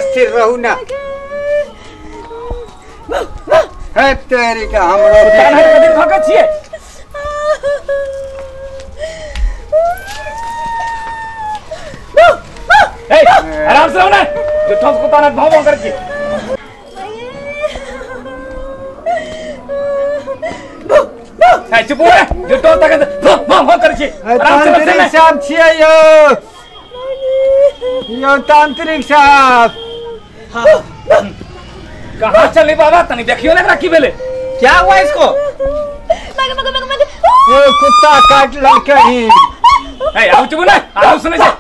स्थिर रहू ना है तेरी का हमरो कदी भागत छिए आराम से रहो ना जो ठोस को ताना भाव कर के चुप हो जो ठोस तक भाव कर के आराम से रहो साहब छिए यो तांत्रिक साहब कहाँ चले बाबा तनी देखियो ना की बेले क्या हुआ इसको वो कुत्ता काट लड़के ही आओ चुप ना आओ सुने से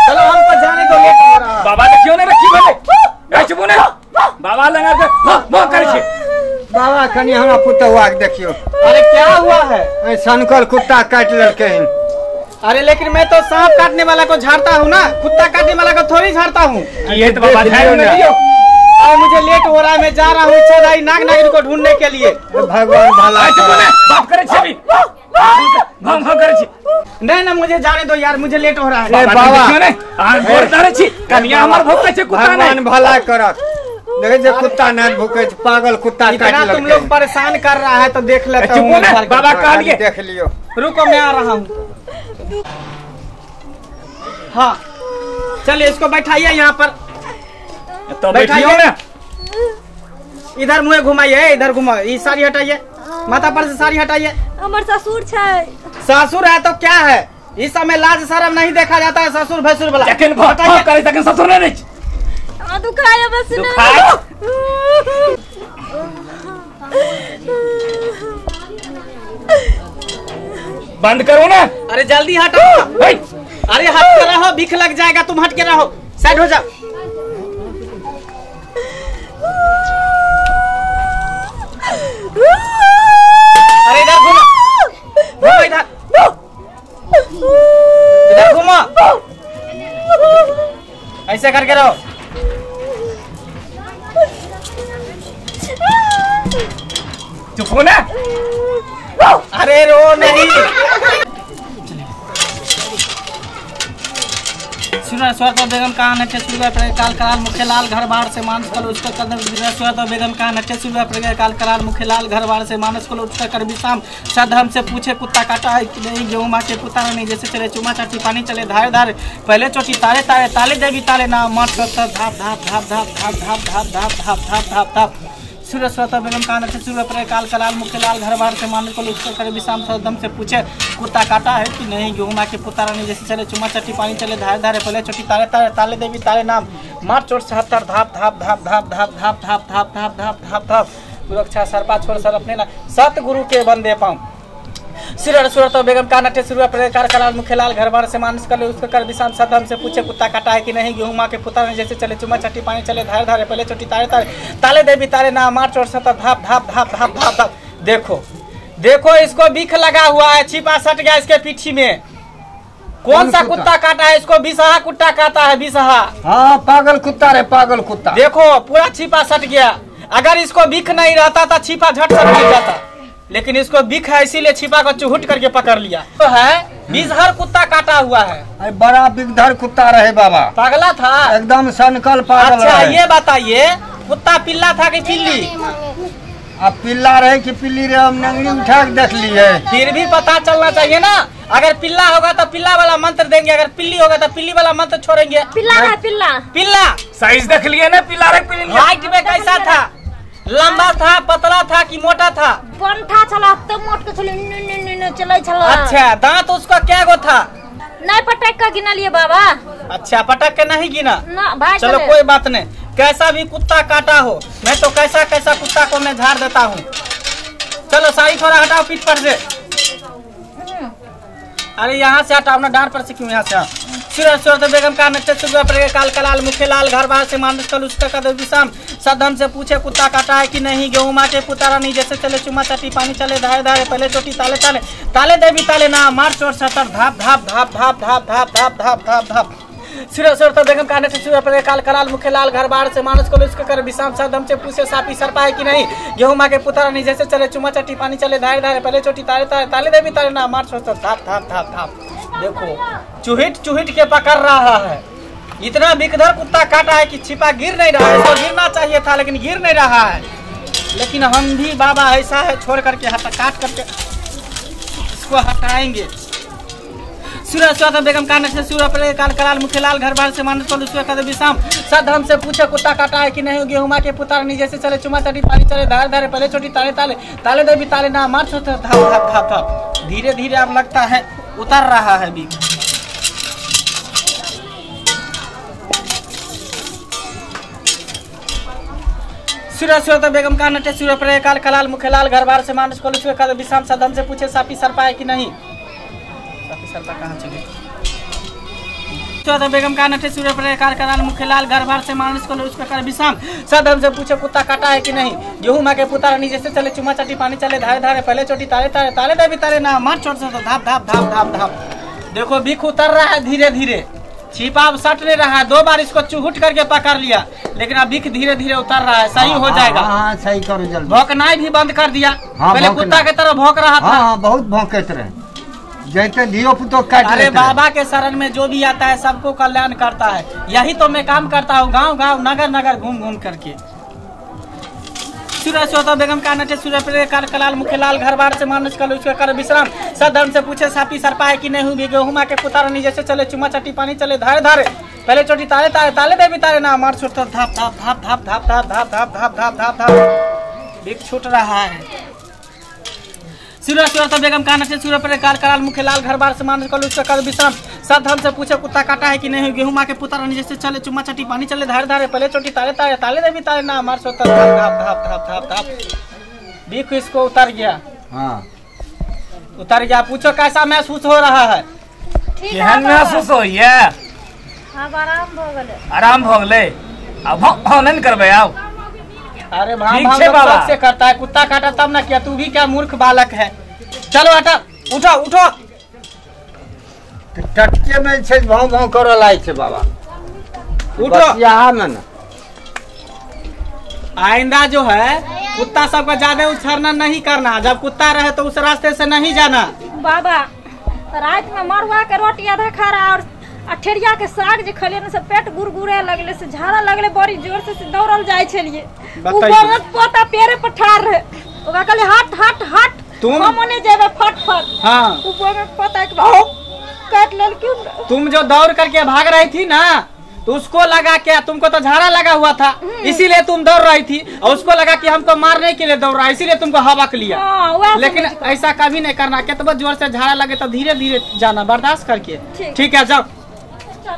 चलो हमको जाने दो लेट हो रहा बाबा देखियो ना रखी बेले चुप ना बाबा लगा के वो कर के बाबा कनी हमरा पुतवा के देखियो अरे क्या हुआ है सनकल कुत्ता काट लड़के ही अरे लेकिन मैं तो सांप काटने वाला को झाड़ता हूँ ना कुत्ता काटने वाला को थोड़ी झाड़ता हूँ ये तो बाबा ध्यान में दियो और मुझे लेट हो रहा है मैं जा रहा हूँ इच्छाधारी नाग नागिन को ढूंढने के लिए भगवान भला बाप करे छवि भाव करे छी नहीं ना मुझे जाने दो यार मुझे लेट हो रहा है बाबा आज बोलता छी कन्या हमर भौंके छे कुत्ता भगवान भला करत देखे जे कुत्ता न भूखे पागल कुत्ता काट लड़के तुम लोग परेशान कर रहा है तो देख लेता हूँ बाबा कह दिए देख लियो रुको मैं आ रहा हूँ हाँ चलिए इसको बैठाइए यहाँ पर तो बैठाइए ना इधर मुँह घुमाइए इधर घुमाओ ये साड़ी हटाइए माथा पर से साड़ी हटाइए हमर ससुर छै ससुर है तो क्या है इस समय लाज शर्म नहीं देखा जाता है ससुर भसुर वाला लेकिन करे तक ससुर नहीं दुखाया बस बंद करो ना अरे जल्दी हटो अरे हट के रहो बिख लग जाएगा तुम हट के रहो साइड हो जाओ अरे इधर घूमो घूमो इधर इधर घूमो ऐसे करके रहो चुप हो ना अरे रो नहीं स्वत बेगम का नटे सुबह काल कराल मुख्य लाल घर बार से मानस कल उठकर कदम स्वत बेगम का नटे सुबह काल कराल मुख्य लाल घर बार से मानस कल उठकर कर विश्राम सदहम से पूछे कुत्ता काटा है कि नहीं गेहूं माँ के पुता नहीं जैसे चले चुमा चाटी पानी चले धारे धारे पहले चोटी तारे तारे ताले देवी ताले ना मार धाप धाप धाप धाप धाप धाप धाप धाप धाप धाप धाप धाप सूर्य स्वतः बेगम का नटे सूर्य काल कलाल मुख्य लाल घर बार से मानस को लुटकर करे विश्राम सदम से पूछे कुत्ता काटा है कि नहीं गेहूं माँ के पुता रानी जैसे चले चुमा चट्टी पानी चले धारे धारे पहले चोटी तारे तारे ताले देवी ताले नाम मार चोट 77 धाप धाप धाप धाप धाप धाप धाप धाप धाप धाप धाप धाप सुरक्षा सरपा छोड़ सर अपने ना सतगुरु के बंदे पाऊँ सिर सूरत बेगम का नटे शुरू कार कलाल मुख्य लाल घर बार से मानस कर उसका कर विशाम सदम से पूछे कुत्ता काटा है कि नहीं गेहूं माँ के पुता ने जैसे चले चुमा चट्टी पानी चले धारे धारे पहले चोटी तारे तारे ताले देवी तारे ना मार चोट 77 धाप धाप धाप धाप धाप धाप देखो देखो इसको बिख लगा हुआ है छिपा सट गया इसके पीठी में कौन सा कुत्ता काटा है इसको बिसहा कुत्ता काटा है बिसहा हाँ पागल कुत्ता रे पागल कुत्ता देखो पूरा छिपा सट गया अगर इसको बिख नहीं रहता था छिपा झट सट नहीं जाता लेकिन इसको बिख है इसीलिए छिपा को चुहुट करके पकड़ लिया तो है बिजहर कुत्ता काटा हुआ है अरे बड़ा बिगधर कुत्ता रहे बाबा पागला था एकदम सनकल पागल अच्छा रहे। ये बताइए कुत्ता पिल्ला था कि पिल्ली अब पिल्ला रहे कि पिल्ली रहे हम नंगली उठा के देख लिए फिर भी पता चलना चाहिए ना अगर पिल्ला होगा तो पिल्ला वाला मंत्र देंगे अगर पिल्ली होगा तो पिल्ली वाला मंत्र छोड़ेंगे पिल्ला है पिल्ला पिल्ला साइज देख लिए ना पिल्ला रे पिल्ली हाइट में कैसा था लंबा था पतला था कि मोटा था पंठा चला तो मोट के चले चला अच्छा दांत उसका क्या गो था नहीं पटक का गिना लिए बाबा अच्छा पटक के नहीं गिना ना भाई चलो कोई बात नहीं कैसा भी कुत्ता काटा हो मैं तो कैसा कैसा कुत्ता को मैं झाड़ देता हूँ चलो साड़ी थोड़ा हटाओ पीठ पर से अरे यहाँ से हटाओ ना डांट पर से क्यों यहाँ से सूरत बेगम का नटे सुबह काल कलाल मुख्य लाल घर बाहर से मानस कल उसका कदम विशाम सदम से पूछे कुत्ता काटा है कि नहीं गेहूं माँ के पुता रानी जैसे चले चुमा चट्टी पानी चले धारे धारे पहले चोटी ताले ताले ताले देवी ताले ना मार चोट 77 धाप धाप धाप धाप धाप धाप धाप धाप धाप धाप सुरता बेगम का नशे काल कराल मुख्य लाल घर बाढ़ से मानस को उसके कर विशाम सदम से पूछे सापी सर पाए कि नहीं। गेहूं माँ के पुत्र नहीं जैसे चले चुमा चट्टी पानी चले धारे धारे पहले चोटी तारे तारे ताले देवी तारे ना मार सोचता थाप थाप थाप थाप। देखो चूहिट के पकड़ रहा है। इतना बिकधर कुत्ता काटा है कि छिपा गिर नहीं रहा है। इसको गिरना चाहिए था लेकिन गिर नहीं रहा है। लेकिन हम भी बाबा ऐसा है छोड़ करके काट करके इसको हटाएंगे। सूरत बेगम का नशे काल कराल मुख्य लाल घर बार से मानस को विशाम सद हमसे पूछे कुत्ता काटा है कि नहीं। गेहूं माँ के पुत्र नहीं जैसे चले चुमा चटी पानी चले धारे धारे पहले छोटी ताले ताले ताले देवी ताले ना मार छोटे धाप धाप धाप धाप। धीरे धीरे अब लगता है उतर रहा है बीक। सूरत बेगम का नटे सूर्य काल कलाल मुख्य लाल घर बार से मानस को विशाम सदम से पूछे सापी सर पाए कि नहीं। सापी सर कहाँ चले। सूरत बेगम का नटे सूर्य काल कलाल मुख्य लाल घर बार से मानस को विशाम सदम से पूछे कुत्ता काटा है कि नहीं। गेहूं माँ के पुत्र नीचे से चले चुमा चटी पानी चले धारे धारे पहले चोटी तारे तारे ताले देवी तारे ना मार चोट से धाप धाप धाप धाप धाप। देखो बीख उतर रहा है धीरे धीरे। छिपा अब सट नहीं रहा है। 2 बार इसको चुहुट करके पकड़ लिया लेकिन अब बीख धीरे धीरे उतर रहा है। सही हो जाएगा। हाँ सही करो जल्दी। भौंकनाई भी बंद कर दिया। पहले कुत्ता के तरह भौंक रहा था। हाँ बहुत भौंकते रहे जैसे धियो पुतो काट। अरे बाबा के शरण में जो भी आता है सबको कल्याण करता है। यही तो मैं काम करता हूँ गाँव गाँव नगर नगर घूम घूम करके। सूरत बेगम का नटे सूर्य काल कलाल मुख्य लाल घर बार से मानस कल उसके कर विश्राम सदम से पूछे सापी सर पाए कि नहीं हुई। गेहूं माँ के पुत्र नहीं जैसे चले चुमा चट्टी पानी चले धारे धारे पहले चोटी ताले तारे ताले देवी तारे ना मार छोटा धाप धाप धाप धाप धाप धाप धाप धाप धाप धाप धाप धाप बीक छूट रहा है। सूरत बेगम का नटे सूर्य काल कराल मुख्य लाल घर बार से मानस कल उसके कर विश्राम सदम से पूछे कुत्ता काटा है कि नहीं। गेहूं माँ के पुत्र नहीं जैसे चले चुमा चट्टी पानी चले धारे धारे पहले चोटी ताले तारे ताले देवी तारे ना मार छोटा धाप धाप धाप धाप धाप। बीक इसको उतर गया। हाँ उतर गया। पूछो कैसा महसूस हो रहा है। केहन महसूस हो आराम हो गले। अब नहीं करबे आओ। अरे भाव से करता है। कुत्ता काटा तब ना किया। तू भी क्या मूर्ख बालक है। चलो हटा उठो उठो। टटके में से भाव भाव करो लाई छे बाबा। उठो यहाँ में ना आइंदा जो है कुत्ता सबका ज्यादा उछलना नहीं करना। जब कुत्ता रहे तो उस रास्ते से नहीं जाना। बाबा रात में मरुआ के रोटी आधा खा रहा और ठेरिया के साग जे खलिए न से पेट गुरगुरे लगले से झाड़ा लगले बड़ी जोर से दौड़ल जाय छलिए। ऊपर पोता पेरे पर ठाड़ रहे। ओका कहले हट हट हट तुम हमने जेबे फट फट। हां ऊपर में पोता के काट लेल क्यों। तुम जो दौड़ करके भाग रही थी ना तो उसको लगा क्या तुमको तो झाड़ा लगा हुआ था इसीलिए तुम दौड़ रही थी और उसको लगा कि हमको मारने के लिए दौड़ रहा है इसीलिए तुमको हवक लिया। लेकिन ऐसा कभी नहीं करना। कितना जोर से झाड़ा लगे तो धीरे धीरे जाना बर्दाश्त करके। ठीक है जाओ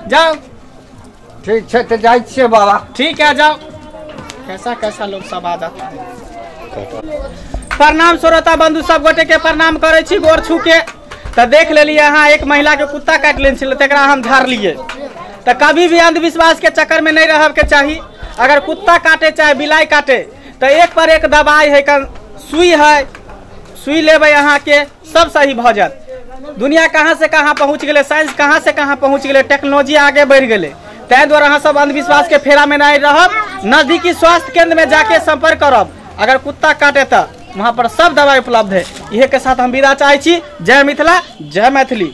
जाओ। ठीक है तो जाइए बाबा। ठीक है जाओ। कैसा कैसा लोग सब आ जाता है। प्रणाम श्रोता बंधु सब गोटे के प्रणाम करे छी गोर छू के। तो देख ले यहाँ एक महिला के कुत्ता काट ले तकरा हम झाड़ लिए। तो कभी भी अंधविश्वास के चक्कर में नहीं रह के चाहिए। अगर कुत्ता काटे चाहे बिलाई काटे तो एक पर एक दवाई है सुई है। सुई लेबे यहाँ के सब सही भ जात। दुनिया कहाँ से कहाँ पहुँच गए। साइंस कहाँ से कहाँ पहुँच गए। टेक्नोलॉजी आगे बढ़ गए। तै द्वारा अहाँ सब अंधविश्वास के फेरा में नहीं रहब। नजदीकी स्वास्थ्य केंद्र में जाके संपर्क करब। अगर कुत्ता काटे तो वहाँ पर सब दवाई उपलब्ध है। इहे के साथ हम विदा चाहे छी। जय मिथिला जय मैथिली।